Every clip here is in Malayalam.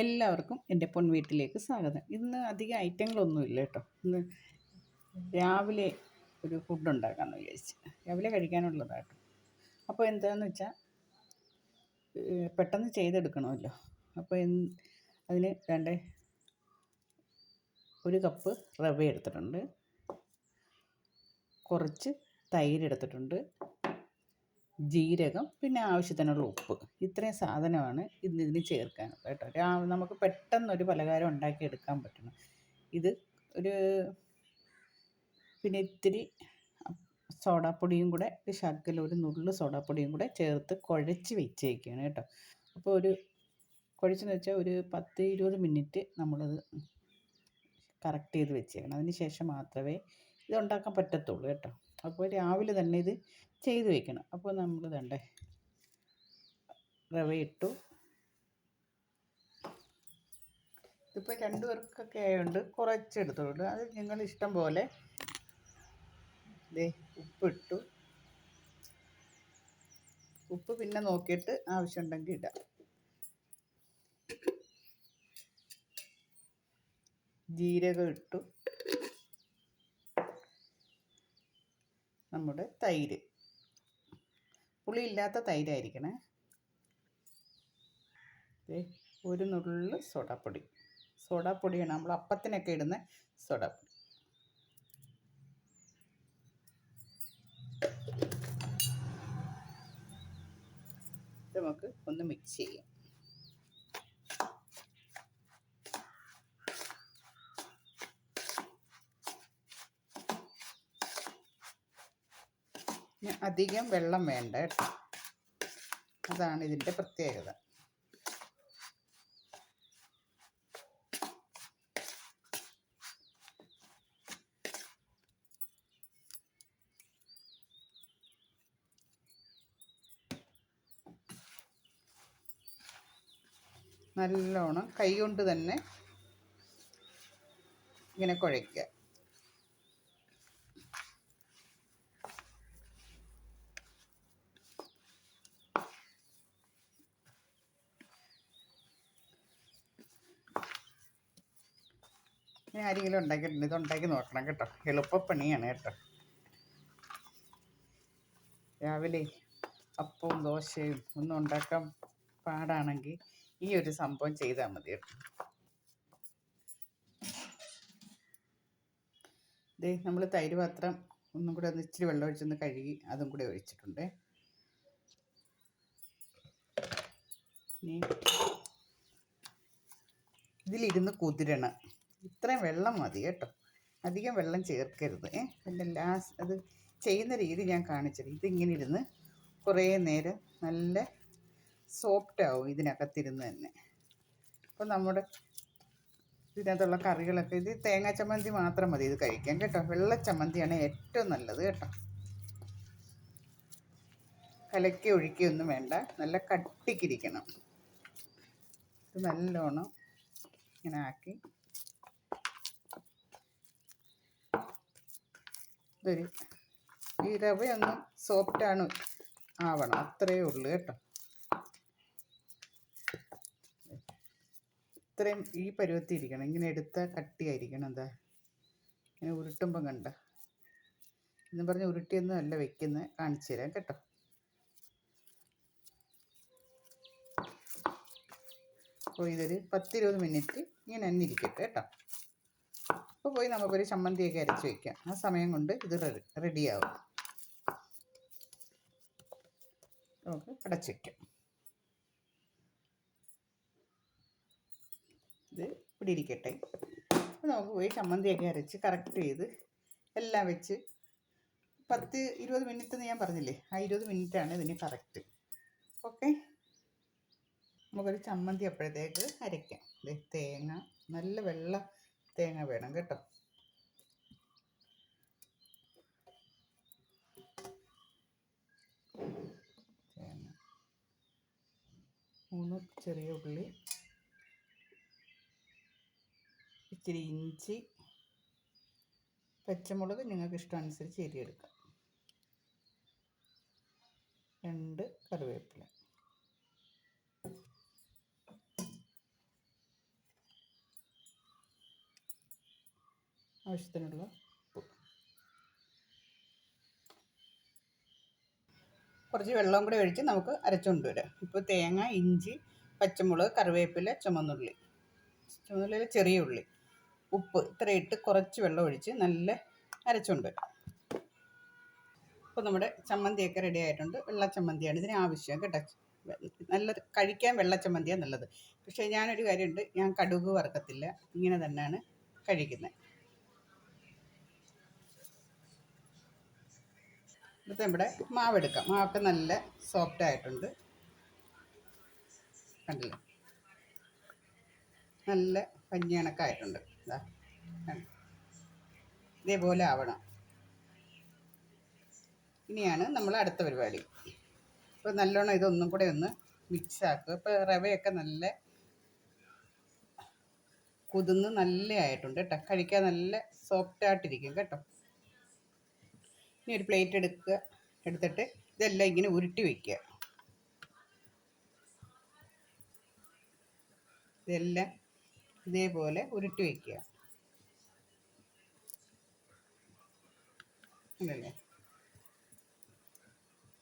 എല്ലാവർക്കും എൻ്റെ പൊൻവീട്ടിലേക്ക് സ്വാഗതം. ഇന്ന് അധികം ഐറ്റങ്ങളൊന്നുമില്ല കേട്ടോ. ഇന്ന് രാവിലെ ഒരു ഫുഡ് ഉണ്ടാക്കാമെന്ന് വിചാരിച്ച്. രാവിലെ കഴിക്കാനുള്ളതാട്ടോ. അപ്പോൾ എന്താണെന്ന് വെച്ചാൽ പെട്ടെന്ന് ചെയ്തെടുക്കണമല്ലോ. അപ്പോൾ അതിന് വേണ്ട ഒരു കപ്പ് റവ എടുത്തിട്ടുണ്ട്, കുറച്ച് തൈര് എടുത്തിട്ടുണ്ട്, ജീരകം, പിന്നെ ആവശ്യത്തിനുള്ള ഉപ്പ്. ഇത്രയും സാധനമാണ് ഇതിന് ചേർക്കാനുള്ളത് കേട്ടോ. നമുക്ക് പെട്ടെന്നൊരു പലഹാരം ഉണ്ടാക്കിയെടുക്കാൻ പറ്റണം ഇത്. പിന്നെ ഇത്തിരി സോഡാപ്പൊടിയും കൂടെ, ഒരു നുള്ളു സോഡാപ്പൊടിയും കൂടെ ചേർത്ത് കുഴച്ച് വെച്ചേക്കാണ് കേട്ടോ. അപ്പോൾ കുഴച്ചെന്ന് വെച്ചാൽ ഒരു 10-20 മിനിറ്റ് നമ്മളത് കറക്റ്റ് ചെയ്ത് വെച്ചേക്കണം. അതിന് ശേഷം മാത്രമേ ഇത് ഉണ്ടാക്കാൻ പറ്റത്തുള്ളൂ കേട്ടോ. അപ്പോൾ രാവിലെ തന്നെ ഇത് ചെയ്ത് വെക്കണം. അപ്പോൾ നമ്മൾ റവ ഇട്ടു. ഇതിപ്പോൾ 2 പേർക്കൊക്കെ ആയതുകൊണ്ട് കുറച്ചെടുത്തോളൂ. അത് നിങ്ങൾ ഇഷ്ടം പോലെ. ഉപ്പിട്ടു. ഉപ്പ് പിന്നെ നോക്കിയിട്ട് ആവശ്യമുണ്ടെങ്കിൽ ഇടാം. ജീരകം ഇട്ടു. നമ്മുടെ തൈര്, പുളിയില്ലാത്ത തൈരായിരിക്കണേ. ഒരു നുള്ളു സോഡാപ്പൊടിയാണ് നമ്മൾ അപ്പത്തിനൊക്കെ ഇടുന്ന സോഡാപ്പൊടി. നമുക്ക് ഒന്ന് മിക്സ് ചെയ്യാം. അധികം വെള്ളം വേണ്ട കേട്ടോ. അതാണ് ഇതിൻ്റെ പ്രത്യേകത. നല്ലോണം കൈ കൊണ്ട് തന്നെ ഇങ്ങനെ കുഴയ്ക്കുക. ആരെങ്കിലും ഉണ്ടാക്കിയിട്ടുണ്ട്, ഇത് ഉണ്ടാക്കി നോക്കണം കേട്ടോ. എളുപ്പപ്പണിയാണ് കേട്ടോ. രാവിലെ അപ്പവും ദോശയും ഒന്നും ഉണ്ടാക്കാൻ പാടാണെങ്കിൽ ഈ ഒരു സംഭവം ചെയ്താൽ മതി കേട്ടോ. നമ്മൾ തൈര് പാത്രം ഒന്നും കൂടെ ഒന്ന് ഇച്ചിരി വെള്ളം ഒഴിച്ചൊന്ന് കഴുകി അതും കൂടെ ഒഴിച്ചിട്ടുണ്ട്. ഇനി ഇതിലിരുന്ന് കുതിരണം. ഇത്രയും വെള്ളം മതി കേട്ടോ, അധികം വെള്ളം ചേർക്കരുത്. പിന്നെ അത് ചെയ്യുന്ന രീതി ഞാൻ കാണിച്ചത്. ഇതിങ്ങനെ ഇരുന്ന് കുറേ നേരം നല്ല സോഫ്റ്റ് ആവും ഇതിനകത്തിരുന്ന് തന്നെ. അപ്പോൾ നമ്മുടെ ഇതിനകത്തുള്ള കറികളൊക്കെ, ഇത് തേങ്ങാ ചമ്മന്തി മാത്രം മതി ഇത് കഴിക്കാൻ കേട്ടോ. വെള്ള ചമ്മന്തിയാണ് ഏറ്റവും നല്ലത് കേട്ടോ. കലക്കി ഒഴിക്കുകയൊന്നും വേണ്ട, നല്ല കട്ടിക്കിരിക്കണം. ഇത് നല്ലോണം ഇങ്ങനെ ആക്കി ഈ റവയൊന്നും സോഫ്റ്റാണ് ആവണം, അത്രയേ ഉള്ളൂ കേട്ടോ. ഇത്രയും ഈ പരുവത്തിൽ ഇരിക്കണം. ഇങ്ങനെ എടുത്താൽ കട്ടിയായിരിക്കണം. ഇങ്ങനെ ഉരുട്ടുമ്പം കണ്ട എന്നും പറഞ്ഞ് ഉരുട്ടിയൊന്നും അല്ല വെക്കുന്നത്, കാണിച്ചു തരാം കേട്ടോ. അപ്പോൾ ഇതൊരു 10-20 മിനിറ്റ് ഇങ്ങനെ തന്നെ ഇരിക്കട്ടെ കേട്ടോ. അപ്പോൾ പോയി നമുക്കൊരു ചമ്മന്തിയൊക്കെ അരച്ച് വയ്ക്കാം. ആ സമയം കൊണ്ട് ഇത് റെഡിയാവും. നമുക്ക് അടച്ച് വയ്ക്കാം. ഇത് ഇവിടെ ഇരിക്കട്ടെ. അപ്പോൾ നമുക്ക് പോയി ചമ്മന്തിയൊക്കെ അരച്ച് കറക്റ്റ് ചെയ്ത് എല്ലാം വെച്ച് 10-20 മിനിറ്റ് എന്ന് ഞാൻ പറഞ്ഞില്ലേ, ആ 20 മിനിറ്റാണ് ഇതിന് കറക്റ്റ്. ഓക്കെ, നമുക്കൊരു ചമ്മന്തി അപ്പോഴത്തേക്ക് അരയ്ക്കാം. തേങ്ങ, നല്ല വെള്ള തേങ്ങ വേണം കേട്ടോ. തേങ്ങ, 3 ചെറിയ ഉള്ളി, ഇച്ചിരി ഇഞ്ചി, പച്ചമുളക് നിങ്ങൾക്ക് ഇഷ്ടമനുസരിച്ച് എരിയെടുക്കാം, 2 കറിവേപ്പില, ആവശ്യത്തിനുള്ള ഉപ്പ്, കുറച്ച് വെള്ളം കൂടി ഒഴിച്ച് നമുക്ക് അരച്ചുകൊണ്ട് വരാം. ഇപ്പോൾ തേങ്ങ, ഇഞ്ചി, പച്ചമുളക്, കറിവേപ്പില, ചുമന്നുള്ളി, ചെറിയ ഉള്ളി, ഉപ്പ് ഇത്ര ഇട്ട് കുറച്ച് വെള്ളം ഒഴിച്ച് നല്ല അരച്ചുകൊണ്ട് വരാം. ഇപ്പോൾ നമ്മുടെ ചമ്മന്തിയൊക്കെ റെഡി ആയിട്ടുണ്ട്. വെള്ള ചമ്മന്തിയാണ് ഇതിന് ആവശ്യം കേട്ടോ. നല്ലത് കഴിക്കാൻ വെള്ള ചമ്മന്തിയാണ് നല്ലത്. പക്ഷേ ഞാനൊരു കാര്യമുണ്ട്, ഞാൻ കടുക് വറുക്കത്തില്ല, ഇങ്ങനെ തന്നെയാണ് കഴിക്കുന്നത്. ഇപ്പോഴത്തെ നമ്മുടെ മാവെടുക്കാം. മാവൊക്കെ നല്ല സോഫ്റ്റ് ആയിട്ടുണ്ട്, കണ്ടില്ലേ, നല്ല പഞ്ഞി കണക്കായിട്ടുണ്ട്. ഇതേപോലെ ആവണം. ഇനിയാണ് നമ്മൾ അടുത്ത പരിപാടി. ഇപ്പോൾ നല്ലോണം ഇതൊന്നും കൂടെ ഒന്ന് മിക്സ് ആക്കുക. ഇപ്പോൾ റവയൊക്കെ നല്ല കുതിർന്ന് നല്ല ആയിട്ടുണ്ട് കേട്ടോ. കഴിക്കാൻ നല്ല സോഫ്റ്റ് ആയിട്ടിരിക്കും കേട്ടോ. ഇനി ഒരു പ്ലേറ്റ് എടുത്തിട്ട് ഇതെല്ലാം ഇങ്ങനെ ഉരുട്ടി വയ്ക്കുക. ഇതെല്ലാം ഇതേപോലെ ഉരുട്ടി വയ്ക്കുക, അല്ലല്ലേ.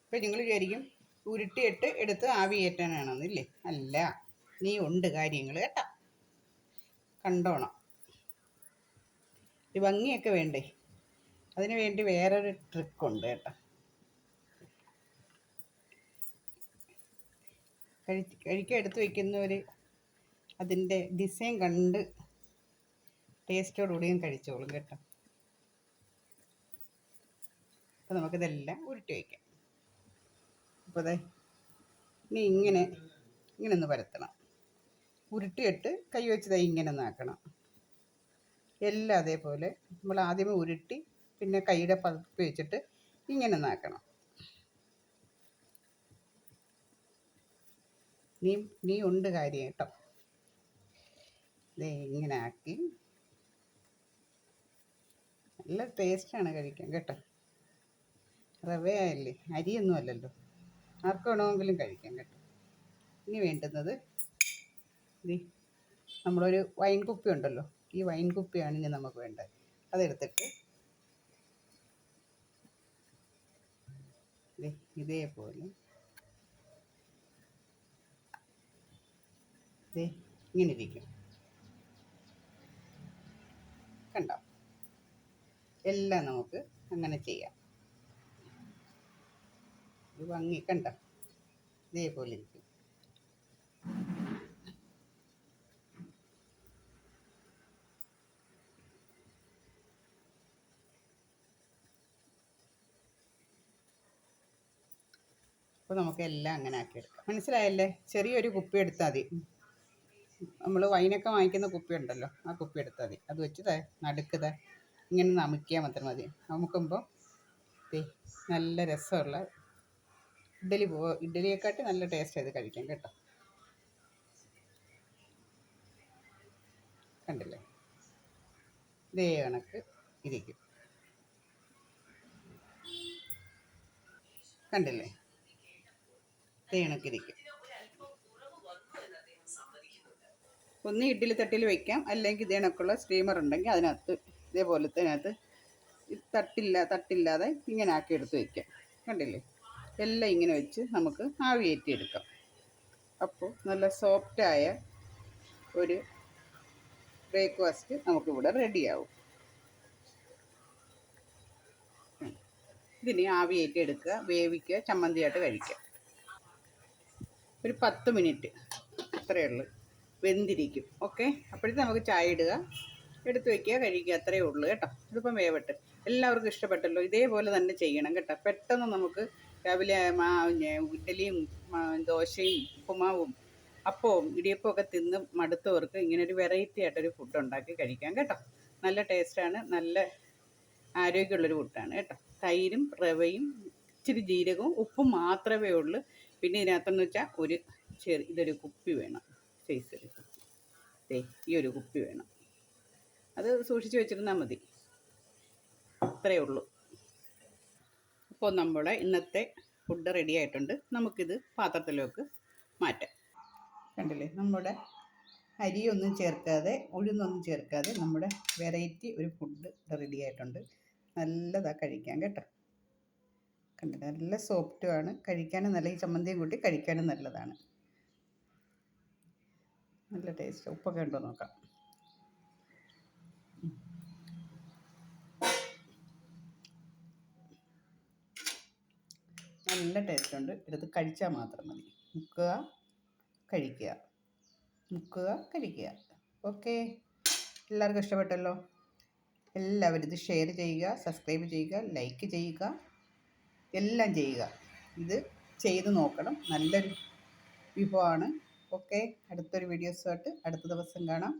ഇപ്പം നിങ്ങൾ വിചാരിക്കും ഉരുട്ടിയിട്ട് എടുത്ത് ആവി കയറ്റാനാണെന്നില്ലേ. അല്ല, നീ ഉണ്ട് കാര്യങ്ങൾ കേട്ടോ, കണ്ടോണം. ഈ ഭംഗിയൊക്കെ വേണ്ടേ, അതിന് വേണ്ടി വേറൊരു ട്രിക്കുണ്ട് കേട്ടോ. കഴിക്കാൻ എടുത്ത് വയ്ക്കുന്നവർ അതിൻ്റെ ഡിസൈൻ കണ്ട് ടേസ്റ്റോടുകൂടിയും കഴിച്ചോളും കേട്ടോ. അപ്പോൾ നമുക്കിതെല്ലാം ഉരുട്ടി വയ്ക്കാം. അപ്പോൾ അതെ, ഇനി ഇങ്ങനെ ഒന്ന് പരത്തണം. ഉരുട്ടിയിട്ട് കൈ വെച്ചത് ഇങ്ങനെ ഒന്ന് ആക്കണം. എല്ലാം അതേപോലെ നമ്മൾ ആദ്യമേ ഉരുട്ടി പിന്നെ കൈയുടെ പതിപ്പ് വെച്ചിട്ട് ഇങ്ങനെ ഒന്ന് ആക്കണം. നീ ഉണ്ട് കാര്യം കേട്ടോ. ഇതേ ഇങ്ങനെ ആക്കി നല്ല ടേസ്റ്റാണ് കഴിക്കാൻ കേട്ടോ. റവയല്ലേ, അരിയൊന്നും അല്ലല്ലോ, ആർക്ക് വേണമെങ്കിലും കഴിക്കാം കേട്ടോ. ഇനി വേണ്ടുന്നത് നമ്മളൊരു വൈൻ കുപ്പി ഉണ്ടല്ലോ, ഈ വൈൻ കുപ്പിയാണ് ഇനി നമുക്ക് വേണ്ടത്. അതെടുത്തിട്ട് ഇതേപോലെ ഇങ്ങനെ ഇരിക്കും, കണ്ടോ. എല്ലാം നമുക്ക് അങ്ങനെ ചെയ്യാം. ഇത് ഭംഗി കണ്ടോ, ഇതേപോലെ ഇരിക്കും. അപ്പോൾ നമുക്ക് എല്ലാം അങ്ങനെ ആക്കിയെടുക്കാം. മനസ്സിലായല്ലേ? ചെറിയൊരു കുപ്പി എടുത്താൽ മതി. നമ്മൾ വൈനൊക്കെ വാങ്ങിക്കുന്ന കുപ്പി ഉണ്ടല്ലോ, ആ കുപ്പി എടുത്താൽ മതി. അത് വെച്ച് നടുക്കത ഇങ്ങനെ നമിക്കാൻ മാത്രം മതി. നമുക്കുമ്പോൾ നല്ല രസമുള്ള ഇഡ്ഡലിയെക്കാട്ടി നല്ല ടേസ്റ്റ് ചെയ്ത് കഴിക്കാം കേട്ടോ. കണ്ടില്ലേ, ഇതേ കണക്ക് ഇരിക്കും, കണ്ടില്ലേ, ഇതേ കണക്കിരിക്കും. ഒന്ന് ഇഡ്ഡലി തട്ടിൽ വയ്ക്കാം, അല്ലെങ്കിൽ ഇതേ കണക്കുള്ള സ്റ്റീമർ ഉണ്ടെങ്കിൽ അതിനകത്ത് ഇതേപോലത്തെ അതിനകത്ത് തട്ടില്ലാതെ ഇങ്ങനെ ആക്കി എടുത്ത് വയ്ക്കാം. കണ്ടില്ലേ, എല്ലാം ഇങ്ങനെ വെച്ച് നമുക്ക് ആവി കയറ്റിയെടുക്കാം. അപ്പോൾ നല്ല സോഫ്റ്റായ ഒരു ബ്രേക്ക്ഫാസ്റ്റ് നമുക്കിവിടെ റെഡിയാവും. ഇതിന് ആവി കയറ്റി എടുക്കുക, വേവിക്കുക, ചമ്മന്തിയായിട്ട് കഴിക്കുക. ഒരു 10 മിനിറ്റ് അത്രയേ ഉള്ളൂ, വെന്തിരിക്കും. ഓക്കെ, അപ്പോഴത്തേക്ക് നമുക്ക് ചായ ഇടുക, എടുത്ത് വയ്ക്കുക, കഴിക്കുക, അത്രയേ ഉള്ളൂ കേട്ടോ. ഇതിപ്പം വേവട്ടെ. എല്ലാവർക്കും ഇഷ്ടപ്പെട്ടല്ലോ. ഇതേപോലെ തന്നെ ചെയ്യണം കേട്ടോ. പെട്ടെന്ന് നമുക്ക് രാവിലെ ഇഡ്ഡലിയും ദോശയും ഉപ്പുമാവും അപ്പവും ഇടിയപ്പവും ഒക്കെ തിന്ന് മടുത്തവർക്ക് ഇങ്ങനെ ഒരു വെറൈറ്റി ആയിട്ടൊരു ഫുഡ് ഉണ്ടാക്കി കഴിക്കാം കേട്ടോ. നല്ല ടേസ്റ്റാണ്, നല്ല ആരോഗ്യമുള്ളൊരു ഫുഡാണ് കേട്ടോ. തൈരും റവയും ഇച്ചിരി ജീരകവും ഉപ്പും മാത്രമേ ഉള്ളൂ. പിന്നെ ഇതിനകത്തെന്ന് വെച്ചാൽ ഇതൊരു കുപ്പി വേണം, സൈസ് ഒരു കുപ്പി, ഈ ഒരു കുപ്പി വേണം. അത് സൂക്ഷിച്ച് വെച്ചിരുന്നാൽ മതി, അത്രയേ ഉള്ളൂ. അപ്പോൾ നമ്മുടെ ഇന്നത്തെ ഫുഡ് റെഡി ആയിട്ടുണ്ട്. നമുക്കിത് പാത്രത്തിലേക്ക് മാറ്റാം. കണ്ടില്ലേ, നമ്മുടെ അരിയൊന്നും ചേർക്കാതെ ഉഴുന്നൊന്നും ചേർക്കാതെ നമ്മുടെ വെറൈറ്റി ഒരു ഫുഡ് റെഡി ആയിട്ടുണ്ട്. നല്ലതാണ് കഴിക്കാൻ കേട്ടോ. കണ്ടിട്ട് നല്ല സോഫ്റ്റുമാണ്, കഴിക്കാനും നല്ല, ഈ ചമ്മന്തിയും കൂട്ടി കഴിക്കാനും നല്ലതാണ്. നല്ല ടേസ്റ്റ്. ഉപ്പൊക്കെ ഉണ്ടോ നോക്കാം. നല്ല ടേസ്റ്റ് ഉണ്ട്. എടുത്ത് കഴിച്ചാൽ മാത്രം മതി. മുക്കുക, കഴിക്കുക, മുക്കുക, കഴിക്കുക. ഓക്കെ, എല്ലാവർക്കും ഇഷ്ടപ്പെട്ടല്ലോ. എല്ലാവരും ഇത് ഷെയർ ചെയ്യുക, സബ്സ്ക്രൈബ് ചെയ്യുക, ലൈക്ക് ചെയ്യുക, എല്ലാം ചെയ്യുക. ഇത് ചെയ്ത് നോക്കണം, നല്ലൊരു വിഭവമാണ്. ഓക്കെ, അടുത്തൊരു വീഡിയോസുമായിട്ട് അടുത്ത ദിവസം കാണാം.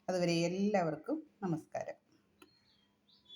അതുവരെ എല്ലാവർക്കും നമസ്കാരം.